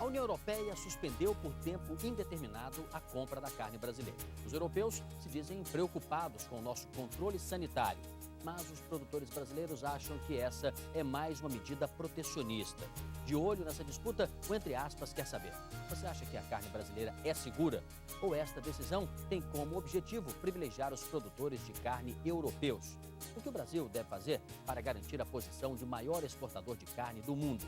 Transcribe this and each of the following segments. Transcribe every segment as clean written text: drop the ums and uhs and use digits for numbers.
A União Europeia suspendeu por tempo indeterminado a compra da carne brasileira. Os europeus se dizem preocupados com o nosso controle sanitário, mas os produtores brasileiros acham que essa é mais uma medida protecionista. De olho nessa disputa, o Entre Aspas quer saber: você acha que a carne brasileira é segura? Ou esta decisão tem como objetivo privilegiar os produtores de carne europeus? O que o Brasil deve fazer para garantir a posição de maior exportador de carne do mundo?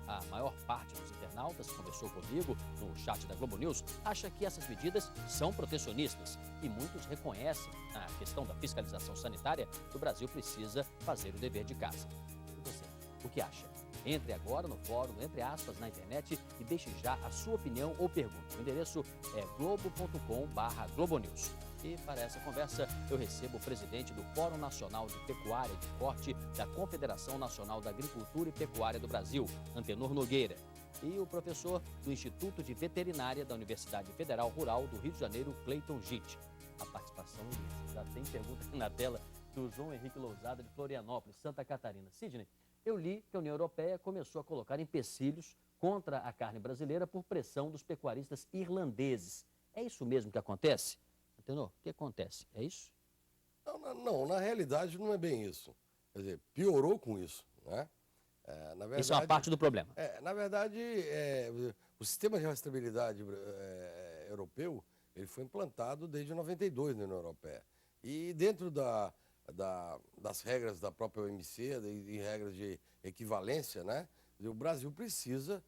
A maior parte dos internautas que conversou comigo no chat da Globo News acha que essas medidas são protecionistas e muitos reconhecem a questão da fiscalização sanitária que o Brasil precisa fazer o dever de casa. E você, o que acha? Entre agora no fórum Entre Aspas na internet e deixe já a sua opinião ou pergunta. O endereço é globo.com/globonews. E para essa conversa eu recebo o presidente do Fórum Nacional de Pecuária de Corte da Confederação Nacional da Agricultura e Pecuária do Brasil, Antenor Nogueira, e o professor do Instituto de Veterinária da Universidade Federal Rural do Rio de Janeiro, Cleiton Gitt. A participação imensa. Já tem pergunta aqui na tela do João Henrique Lousada de Florianópolis, Santa Catarina. Sidney, eu li que a União Europeia começou a colocar empecilhos contra a carne brasileira por pressão dos pecuaristas irlandeses. É isso mesmo que acontece? Antenor, o que acontece? É isso? Não, na realidade não é bem isso. Quer dizer, piorou com isso, né? Na verdade, isso é uma parte do problema. Na verdade, o sistema de rastreabilidade europeu, ele foi implantado desde 92 na União Europeia. E dentro das regras da própria OMC e regras de equivalência, né? O Brasil precisa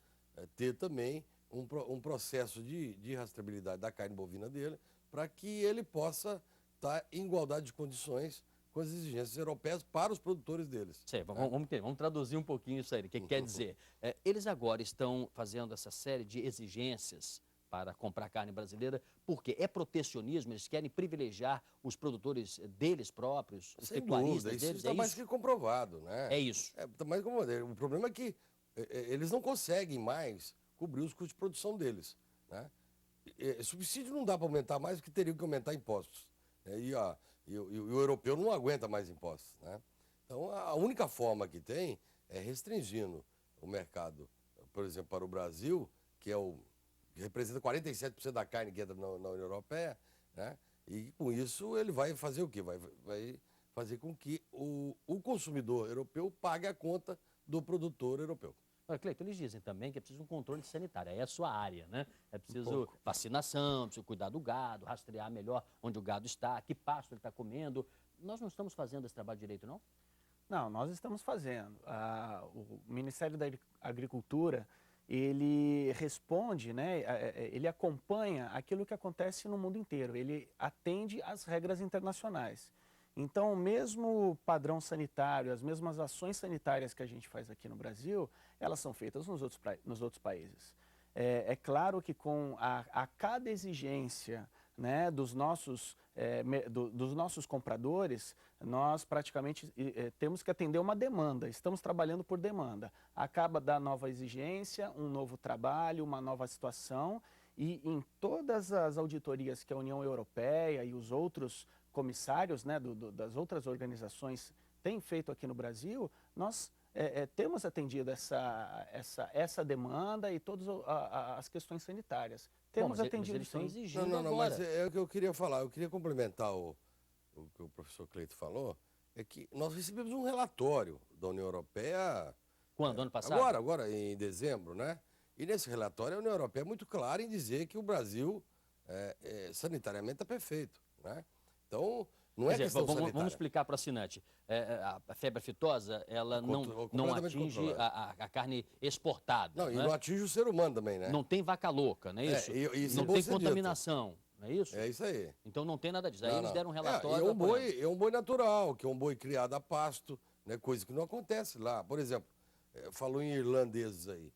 ter também um processo de rastreabilidade da carne bovina dele, para que ele possa estar em igualdade de condições com as exigências europeias para os produtores deles. Sei, vamos traduzir um pouquinho isso aí. O que quer dizer? Eles agora estão fazendo essa série de exigências para comprar carne brasileira, porque é protecionismo, eles querem privilegiar os produtores deles próprios, os pecuaristas deles, isso está mais que comprovado, né? É isso. Tá mais comprovado. O problema é que eles não conseguem mais cobrir os custos de produção deles, né? Subsídio não dá para aumentar mais, porque teriam que aumentar impostos. Né? E o europeu não aguenta mais impostos. Né? Então, a única forma que tem é restringindo o mercado, por exemplo, para o Brasil, que representa 47% da carne que entra na União Europeia, né? E com isso ele vai fazer o quê? Vai fazer com que o consumidor europeu pague a conta do produtor europeu. Olha, Cleiton, eles dizem também que é preciso um controle sanitário, aí é a sua área, né? É preciso vacinação, preciso cuidar do gado, rastrear melhor onde o gado está, que pasto ele está comendo. Nós não estamos fazendo esse trabalho direito, não? Não, nós estamos fazendo. O Ministério da Agricultura, ele responde, né? Ele acompanha aquilo que acontece no mundo inteiro, ele atende às regras internacionais. Então, o mesmo padrão sanitário, as mesmas ações sanitárias que a gente faz aqui no Brasil, elas são feitas nos outros países. É claro que com a cada exigência, né, dos nossos compradores, nós praticamente temos que atender uma demanda, estamos trabalhando por demanda. Acaba da nova exigência, um novo trabalho, uma nova situação, e em todas as auditorias que a União Europeia e os outros comissários, né, das outras organizações têm feito aqui no Brasil, nós temos atendido essa demanda e todas as questões sanitárias. Temos atendido, eles estão sim. exigindo Não, agora. mas é o que eu queria falar. Eu queria complementar o que o professor Cleiton falou, é que nós recebemos um relatório da União Europeia... Quando? Ano passado? Agora, em dezembro, né? E nesse relatório a União Europeia é muito clara em dizer que o Brasil sanitariamente está perfeito, né? Então, não é questão sanitária. Vamos explicar para o assinante. A febre aftosa, ela não atinge a carne exportada. Não, e não atinge o ser humano também, né? Não tem vaca louca, não é isso? Não tem contaminação, não é isso? É isso aí. Então não tem nada disso. Aí eles deram um relatório. É um boi natural, que é um boi criado a pasto, né? Coisa que não acontece lá. Por exemplo, falou em irlandeses aí.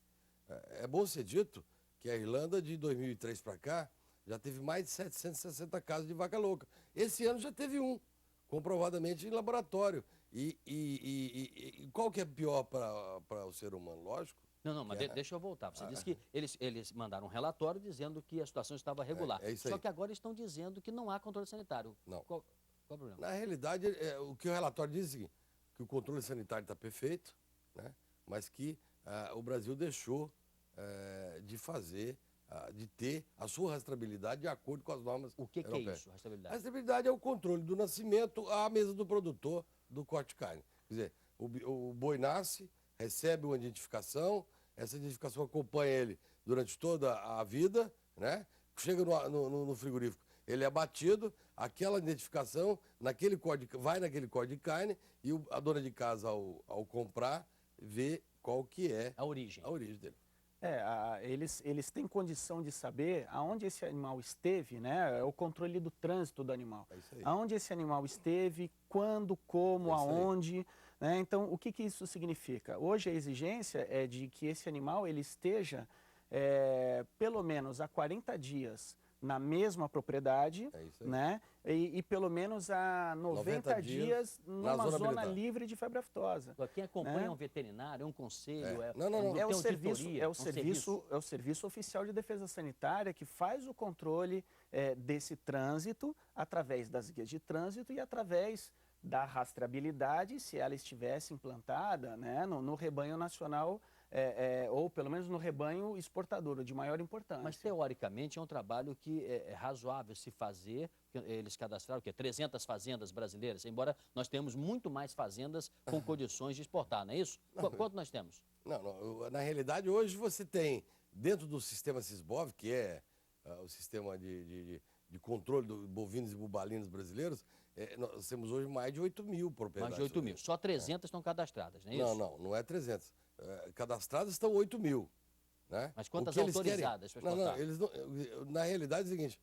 É bom ser dito que a Irlanda, de 2003 para cá, já teve mais de 760 casos de vaca louca. Esse ano já teve um, comprovadamente em laboratório. E qual que é pior para o ser humano? Lógico. Não, mas deixa eu voltar. Você disse que eles mandaram um relatório dizendo que a situação estava regular. É isso aí. Só que agora estão dizendo que não há controle sanitário. Não. Qual o problema? Na realidade, o que o relatório diz é o seguinte, que o controle sanitário está perfeito, né? Mas que o Brasil deixou de fazer, de ter a sua rastreabilidade de acordo com as normas O que é europeias. isso, A rastreabilidade? rastreabilidade é o controle do nascimento à mesa do produtor do corte de carne. Quer dizer, o boi nasce, recebe uma identificação, essa identificação acompanha ele durante toda a vida, né? Chega no frigorífico, ele é abatido, aquela identificação vai naquele corte de carne e a dona de casa, ao comprar, vê qual que é A origem. dele. Eles têm condição de saber aonde esse animal esteve, né? É o controle do trânsito do animal. É isso aí. Aonde esse animal esteve, quando, como, É isso aí. aonde, né? Então, o que isso significa? Hoje a exigência é de que esse animal ele esteja pelo menos há 40 dias na mesma propriedade, É isso aí. né? E pelo menos há 90 dias na numa zona zona habilitada. livre de febre aftosa. Quem acompanha né? é um veterinário, é um conselho, Não. tem É o auditoria, serviço, é o Serviço Oficial de Defesa Sanitária que faz o controle desse trânsito através das guias de trânsito e através da rastreabilidade, se ela estivesse implantada, né, no rebanho nacional, ou pelo menos no rebanho exportador, o de maior importância. Mas, teoricamente, é um trabalho que é razoável se fazer. Eles cadastraram o quê? 300 fazendas brasileiras, embora nós tenhamos muito mais fazendas com condições de exportar, não é isso? Quanto nós temos? Não, na realidade, hoje você tem, dentro do sistema Sisbov, que é o sistema de controle dos bovinos e bubalinos brasileiros, nós temos hoje mais de 8 mil propriedades. Mais de 8 mil. Só 300 estão cadastradas, não é isso? Não é 300. Cadastradas estão 8 mil. Né? Mas quantas O que eles autorizadas para exportar? eles não, na realidade é o seguinte,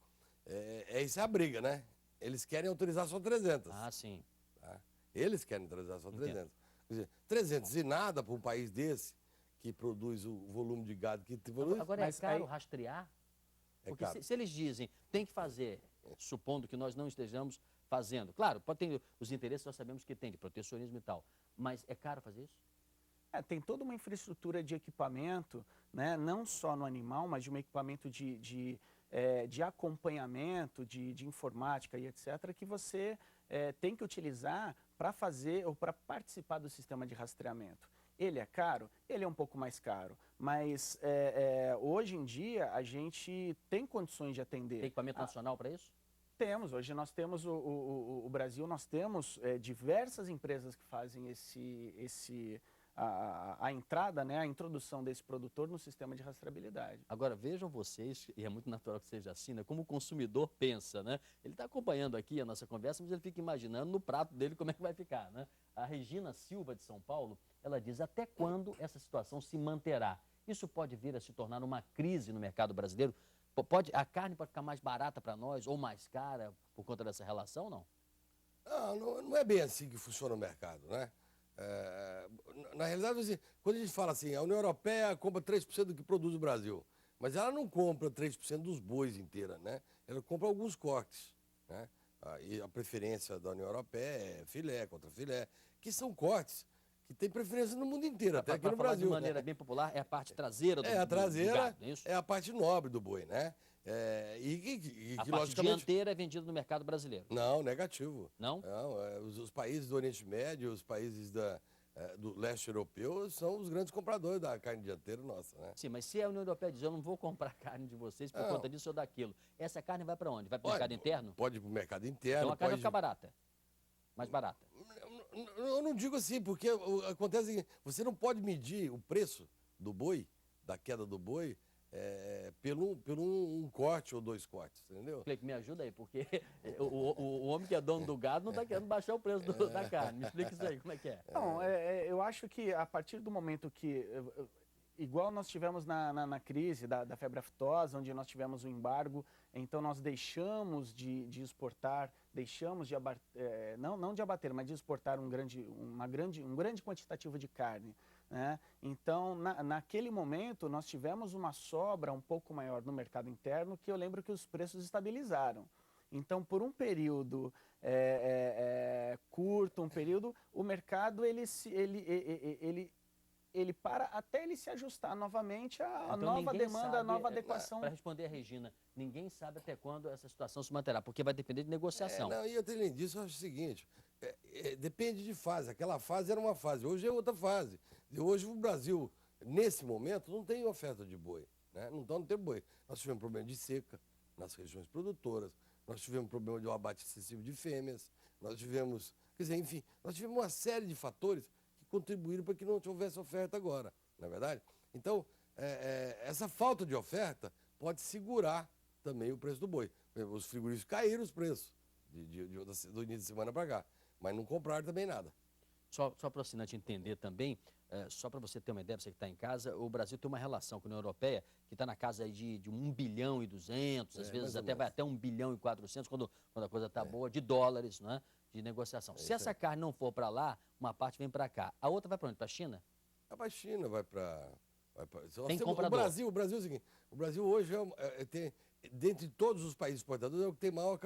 isso é a briga, né? Eles querem autorizar só 300. Ah, sim. Tá? Eles querem autorizar só 300. Entendo. Quer dizer, 300 e nada para um país desse, que produz o volume de gado que produz. Agora, é Mas caro aí- rastrear? É Porque caro. se eles dizem, tem que fazer, supondo que nós não estejamos fazendo. Claro, pode ter os interesses, nós sabemos que tem, de protecionismo e tal. Mas é caro fazer isso? Tem toda uma infraestrutura de equipamento, né, não só no animal, mas de um equipamento de acompanhamento, de informática e etc., que você tem que utilizar para fazer ou para participar do sistema de rastreamento. Ele é caro? Ele é um pouco mais caro, mas hoje em dia a gente tem condições de atender. Tem equipamento nacional para isso? Temos, hoje nós temos o Brasil, nós temos diversas empresas que fazem a entrada, né, a introdução desse produtor no sistema de rastreabilidade. Agora, vejam vocês, e é muito natural que seja assim, né, como o consumidor pensa, né? Ele está acompanhando aqui a nossa conversa, mas ele fica imaginando no prato dele como é que vai ficar, né? A Regina Silva, de São Paulo, ela diz, até quando essa situação se manterá? Isso pode vir a se tornar uma crise no mercado brasileiro? A carne pode ficar mais barata para nós ou mais cara por conta dessa relação, não? Não é bem assim que funciona o mercado, né? Na realidade, assim, quando a gente fala assim, a União Europeia compra 3% do que produz o Brasil, mas ela não compra 3% dos bois inteira, né? Ela compra alguns cortes, né? E a preferência da União Europeia é filé contra filé, que são cortes que têm preferência no mundo inteiro, até aqui no falar Brasil. De maneira bem popular, é a parte traseira do A traseira do gado, não é isso? é a parte nobre do boi, né? A parte dianteira é vendida no mercado brasileiro. Não, negativo. Não? Os países do Oriente Médio, os países do leste europeu são os grandes compradores da carne dianteira nossa, né? Sim, mas se a União Europeia diz, eu não vou comprar carne de vocês por conta disso ou daquilo, essa carne vai para onde? Vai para o mercado interno? Pode ir para o mercado interno. Então a carne vai pode... ficar barata. Mais barata. Eu não digo assim, porque acontece que você não pode medir o preço do boi, da queda do boi, pelo um corte ou 2 cortes, entendeu? Me ajuda aí, porque o homem que é dono do gado não está querendo baixar o preço da carne. Me explica isso aí, como é que é? Não, eu acho que a partir do momento que, igual nós tivemos na crise da febre aftosa, onde nós tivemos o embargo, então nós deixamos de exportar, deixamos de abater, não de abater, mas de exportar um grande quantitativo de carne. Né? Então, naquele momento, nós tivemos uma sobra um pouco maior no mercado interno, que eu lembro que os preços estabilizaram. Então, por um período curto, o mercado ele para até ele se ajustar novamente à nova demanda, à nova adequação. Para responder a Regina, ninguém sabe até quando essa situação se manterá, porque vai depender de negociação. E além disso, eu acho o seguinte, depende de fase. Aquela fase era uma fase, hoje é outra fase. Hoje o Brasil nesse momento, não tem oferta de boi, né? Não tem boi. Nós tivemos problema de seca nas regiões produtoras, nós tivemos problema de um abate excessivo de fêmeas, nós tivemos, quer dizer, enfim, nós tivemos uma série de fatores que contribuíram para que não houvesse oferta agora, não é verdade? Então, essa falta de oferta pode segurar também o preço do boi. Os frigoríficos caíram os preços do início de semana para cá, mas não compraram também nada. Só para o assinante entender também, só para você ter uma ideia, você que está em casa, o Brasil tem uma relação com a União Europeia que está na casa aí de 1 bilhão e 200, às vezes até vai até 1 bilhão e 400, quando a coisa está boa, de dólares, né, de negociação. Se essa carne não for para lá, uma parte vem para cá. A outra vai para onde? Para a China? Vai para a China, vai para... Tem comprador. O Brasil é o seguinte, o Brasil hoje tem, dentre todos os países exportadores, é o que tem maior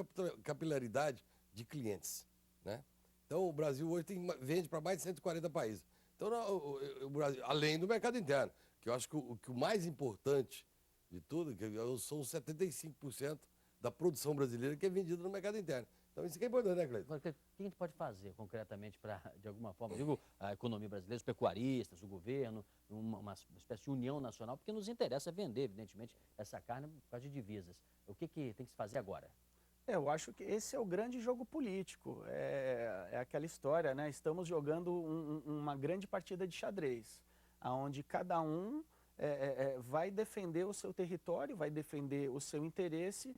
capilaridade de clientes, né? Então, o Brasil hoje vende para mais de 140 países. Então, o Brasil, além do mercado interno, que eu acho que o mais importante de tudo, que são os 75% da produção brasileira que é vendida no mercado interno. Então, isso que é importante, né, Cleiton? O que a gente pode fazer concretamente para, de alguma forma, digo, a economia brasileira, os pecuaristas, o governo, uma espécie de união nacional, porque nos interessa vender, evidentemente, essa carne por causa de divisas. O que tem que se fazer agora? Eu acho que esse é o grande jogo político, é aquela história, né? Estamos jogando uma grande partida de xadrez, onde cada um vai defender o seu território, vai defender o seu interesse.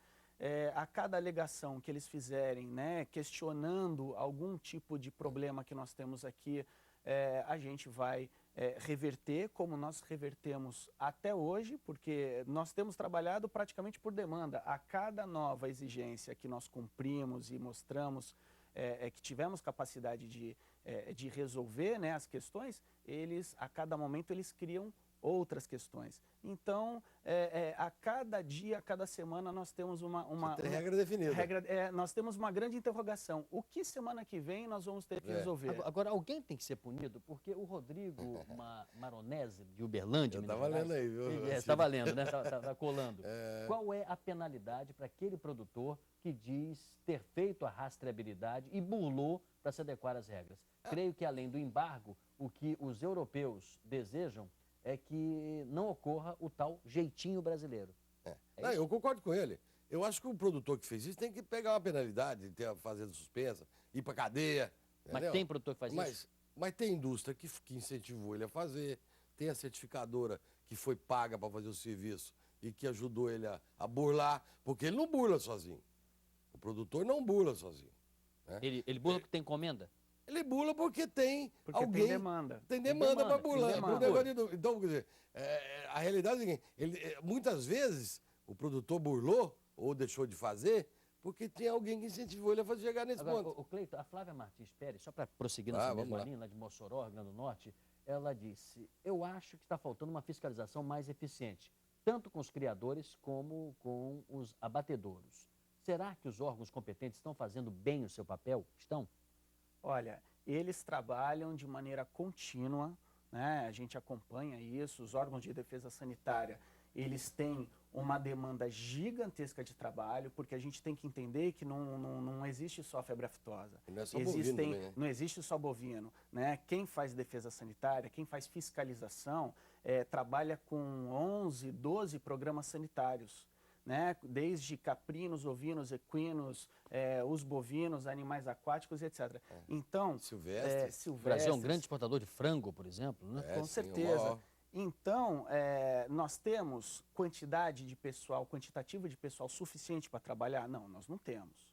A cada alegação que eles fizerem, né, questionando algum tipo de problema que nós temos aqui, a gente vai reverter, como nós revertemos até hoje, porque nós temos trabalhado praticamente por demanda. A cada nova exigência que nós cumprimos e mostramos que tivemos capacidade de resolver, né, as questões, a cada momento eles criam outras questões. Então, a cada dia, a cada semana, nós temos uma regra definida. Nós temos uma grande interrogação. O que semana que vem nós vamos ter que resolver? Agora, alguém tem que ser punido, porque o Rodrigo Maronese, de Uberlândia, Minas Gerais... Está valendo aí, viu? Está valendo, né? Está colando. Qual é a penalidade para aquele produtor que diz ter feito a rastreabilidade e burlou para se adequar às regras? Creio que, além do embargo, o que os europeus desejam é que não ocorra o tal jeitinho brasileiro. Não, eu concordo com ele. Eu acho que o produtor que fez isso tem que pegar uma penalidade, ter a fazenda suspensa, ir para cadeia. Mas entendeu? Tem produtor que faz isso? Mas tem indústria que incentivou ele a fazer, tem a certificadora que foi paga para fazer o serviço e que ajudou ele a burlar, porque ele não burla sozinho. O produtor não burla sozinho. Né? Ele burla porque tem encomenda? Ele bula porque tem alguém... Tem demanda. Tem demanda para bular. Então, quer dizer, a realidade é a seguinte, muitas vezes o produtor burlou ou deixou de fazer porque tem alguém que incentivou ele a chegar nesse ponto. O Cleiton, a Flávia Martins Pérez, só para prosseguir nessa mesma linha, lá de Mossoró, Rio Grande do Norte, ela disse, eu acho que está faltando uma fiscalização mais eficiente, tanto com os criadores como com os abatedouros. Será que os órgãos competentes estão fazendo bem o seu papel? Estão? Olha, eles trabalham de maneira contínua, né? A gente acompanha isso, os órgãos de defesa sanitária, eles têm uma demanda gigantesca de trabalho, porque a gente tem que entender que não existe só febre aftosa. Não é só bovino também, né? Não existe só bovino, né? Quem faz defesa sanitária, quem faz fiscalização, trabalha com 11, 12 programas sanitários. Né? Desde caprinos, ovinos, equinos, os bovinos, animais aquáticos, etc. Então, silvestres. O Brasil é um grande exportador de frango, por exemplo, né? Com certeza. Então, nós temos quantidade de pessoal, quantitativo de pessoal suficiente para trabalhar? Não, nós não temos.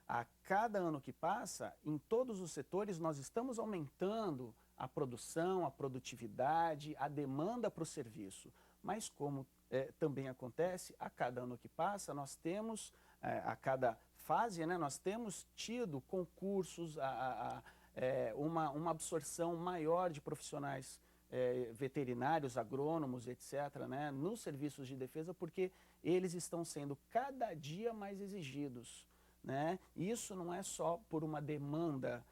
A cada ano que passa, em todos os setores, nós estamos aumentando a produção, a produtividade, a demanda para o serviço. Mas como também acontece, a cada ano que passa, nós temos, a cada fase, né, nós temos tido concursos, uma absorção maior de profissionais veterinários, agrônomos, etc., né, nos serviços de defesa, porque eles estão sendo cada dia mais exigidos. Né? Isso não é só por uma demanda,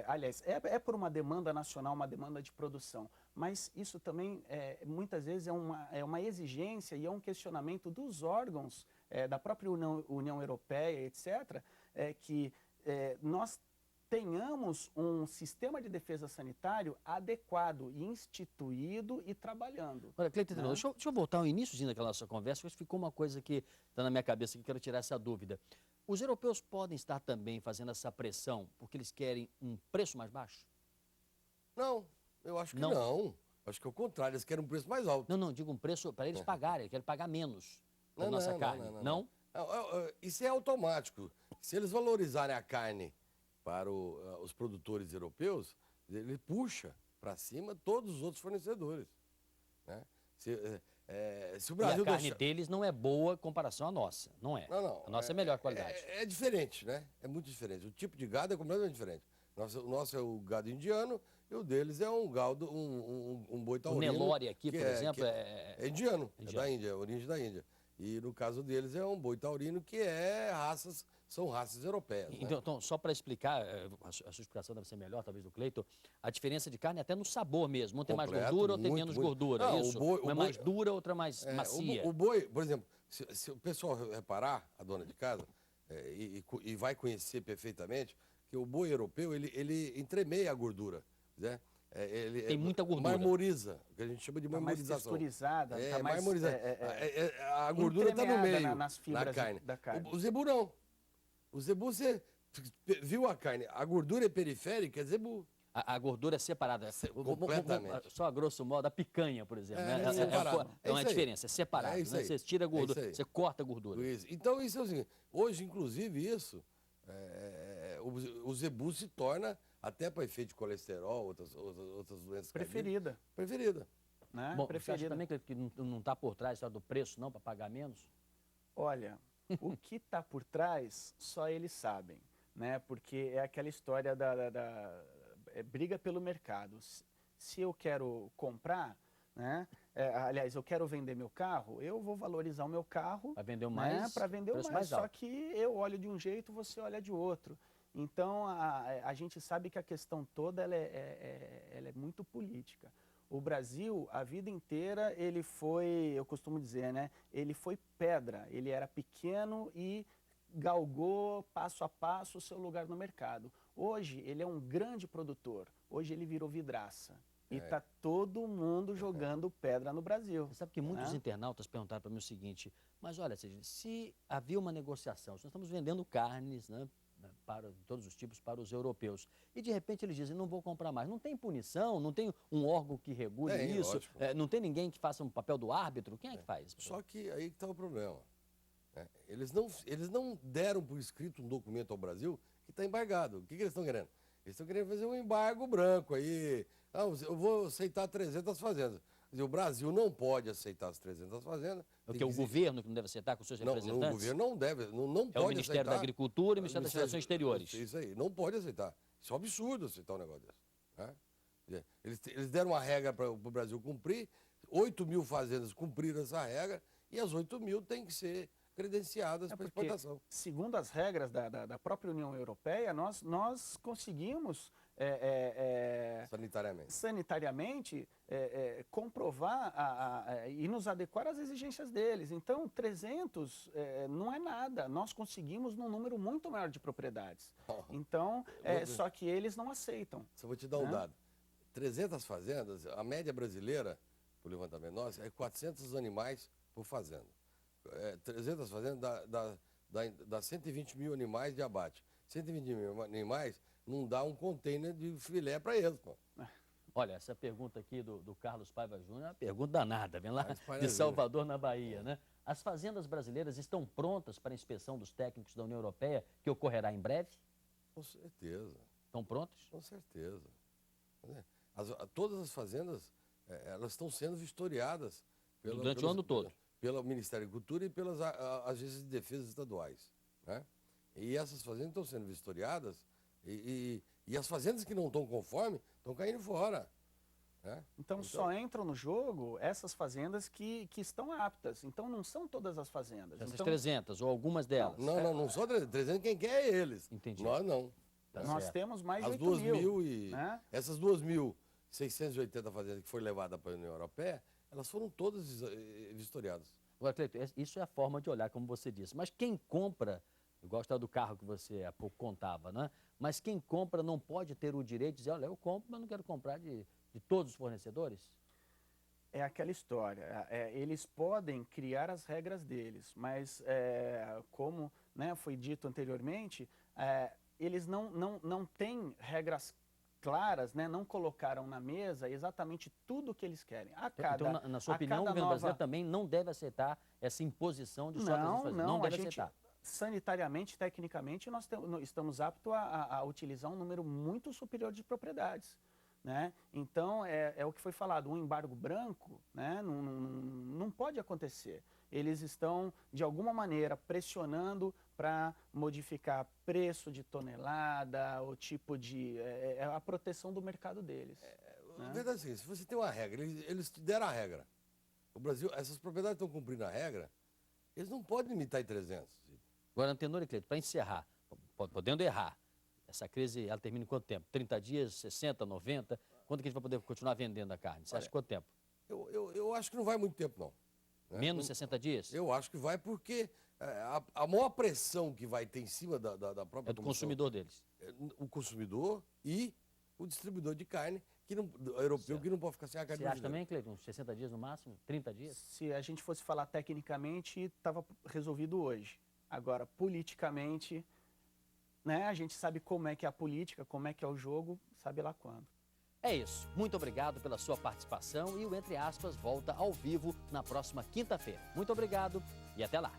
aliás, é por uma demanda nacional, uma demanda de produção, mas isso também, muitas vezes, é uma exigência e é um questionamento dos órgãos da própria União Europeia, etc., que nós tenhamos um sistema de defesa sanitário adequado, instituído e trabalhando. Olha, Cleiton, Né? deixa eu voltar ao início daquela nossa conversa, porque ficou uma coisa que está na minha cabeça que eu quero tirar essa dúvida. Os europeus podem estar também fazendo essa pressão porque eles querem um preço mais baixo? Não, eu acho que Não. não. Acho que é o contrário, eles querem um preço mais alto. Não, digo um preço para eles pagarem, eles querem pagar menos da nossa carne. Não? Isso é automático. Se eles valorizarem a carne para os produtores europeus, ele puxa para cima todos os outros fornecedores. Né? Se o Brasil E a carne deles não é boa em comparação à nossa, não é? Não. A nossa é melhor qualidade. É diferente, né? É muito diferente. O tipo de gado é completamente diferente. O nosso é o gado indiano e o deles é um gado, um boi O taurino. Nelore aqui, por exemplo, é indiano, é da Índia, é origem da Índia. E no caso deles é um boi taurino que são raças europeias. Né? Então, só para explicar, a sua explicação deve ser melhor, talvez, do Cleiton, a diferença de carne é até no sabor mesmo. Um tem mais gordura, outro tem menos gordura, Não, isso? Uma é mais dura, outra mais macia. O boi, por exemplo, se o pessoal reparar, a dona de casa, e vai conhecer perfeitamente, que o boi europeu, ele entremeia a gordura, né? Tem muita gordura. Marmoriza, o que a gente chama de marmorização. Mais texturizada, marmorizada. A gordura está no meio, nas fibras na carne. da carne. O zebu não. O zebu, você viu a carne, a gordura é periférica, é zebu. A gordura é separada. Completamente. Só a grosso modo, a picanha, por exemplo. É separado. É uma diferença, é separado. É isso Né? aí. Você tira a gordura, É isso aí. você corta a gordura. Isso. Então, isso é o seguinte, hoje, inclusive, o zebu se torna, até para efeito de colesterol, outras doenças Preferida. Preferida. Né? Bom, Preferida. você acha também que não está por trás só do preço, não, para pagar menos? Olha, o que está por trás, só eles sabem, né? Porque é aquela história briga pelo mercado. Se eu quero comprar, né? Aliás, eu quero vender meu carro, eu vou valorizar o meu carro Para vender o mais, né? Para vender o mais. Só que eu olho de um jeito, você olha de outro. Então, a gente sabe que a questão toda ela é muito política. O Brasil, a vida inteira, ele foi, eu costumo dizer, né? Ele foi pedra, ele era pequeno e galgou passo a passo o seu lugar no mercado. Hoje, ele é um grande produtor, hoje ele virou vidraça. E está todo mundo jogando pedra no Brasil. Você sabe que muitos internautas perguntaram para mim o seguinte, mas olha, se havia uma negociação, se nós estamos vendendo carnes, né? Para todos os tipos para os europeus. E de repente eles dizem, não vou comprar mais. Não tem punição, não tem um órgão que regule isso, não tem ninguém que faça um papel do árbitro. Quem é que faz? Só que aí que está o problema. Né? Eles não deram por escrito um documento ao Brasil que está embargado. O que eles estão querendo? Eles estão querendo fazer um embargo branco aí. Eu vou aceitar 300 fazendas. Quer dizer, o Brasil não pode aceitar as 300 fazendas. Porque o governo que não deve aceitar com seus representantes? O governo não deve, não pode aceitar. É o Ministério da Agricultura e o Ministério das Relações Exteriores. Isso aí, não pode aceitar. Isso é um absurdo aceitar um negócio desse. Né? Eles deram uma regra para o Brasil cumprir, 8.000 fazendas cumpriram essa regra e as 8.000 têm que ser credenciadas para exportação. Segundo as regras da própria União Europeia, nós conseguimos sanitariamente comprovar e nos adequar às exigências deles. Então, 300 não é nada. Nós conseguimos num número muito maior de propriedades. Então, só que eles não aceitam. Só vou te dar um dado. 300 fazendas, a média brasileira, por levantamento nosso, é 400 animais por fazenda. 300 fazendas dá 120 mil animais de abate. 120 mil animais não dá um container de filé para eles, pô. Olha, essa pergunta aqui do Carlos Paiva Júnior é uma pergunta danada, vem lá de Salvador, na Bahia, né? As fazendas brasileiras estão prontas para a inspeção dos técnicos da União Europeia, que ocorrerá em breve? Com certeza. Estão prontas? Com certeza. Todas as fazendas, elas estão sendo vistoriadas durante o ano todo. Pelo Ministério da Agricultura e pelas agências de defesa estaduais. Né? E essas fazendas estão sendo vistoriadas e as fazendas que não estão conforme estão caindo fora. Né? Então, só entram no jogo essas fazendas que estão aptas. Então, não são todas as fazendas. Essas 300 ou algumas delas? Não são 300. Quem quer é eles. Entendi. Nós não. Nós temos mais de as 8.000. Né? Essas 2.680 fazendas que foram levadas para a União Europeia, elas foram todas vistoriadas. Agora, Cleiton, isso é a forma de olhar, como você disse. Mas quem compra Igual a história do carro que você há pouco contava, né? Mas quem compra não pode ter o direito de dizer, olha, eu compro, mas não quero comprar de todos os fornecedores? É aquela história, eles podem criar as regras deles, mas como, né, foi dito anteriormente, eles não têm regras claras, né, não colocaram na mesa exatamente tudo o que eles querem. Então, na sua opinião, o governo brasileiro também não deve aceitar essa imposição de só fazer. Não deve aceitar. Sanitariamente, tecnicamente, nós estamos aptos a utilizar um número muito superior de propriedades. Né? Então, é o que foi falado, um embargo branco, né, não pode acontecer. Eles estão, de alguma maneira, pressionando para modificar preço de tonelada, o tipo de... a proteção do mercado deles. Na verdade, assim, se você tem uma regra, eles te deram a regra. O Brasil, essas propriedades estão cumprindo a regra, eles não podem limitar em 300. Agora, Antenor e Cleito, para encerrar, podendo errar, essa crise, ela termina em quanto tempo? 30 dias, 60, 90? Quando que a gente vai poder continuar vendendo a carne? Você acha quanto tempo? Eu acho que não vai muito tempo, não. Né? Menos 60 dias? Eu acho que vai porque a maior pressão que vai ter em cima da própria... É do consumidor deles. O consumidor e o distribuidor de carne, europeu, que não pode ficar sem a carne brasileira. Você acha também, Cleiton, uns 60 dias no máximo? 30 dias? Se a gente fosse falar tecnicamente, estava resolvido hoje. Agora, politicamente... Né? A gente sabe como é que é a política, como é que é o jogo, sabe lá quando. É isso. Muito obrigado pela sua participação e o Entre Aspas volta ao vivo na próxima quinta-feira. Muito obrigado e até lá.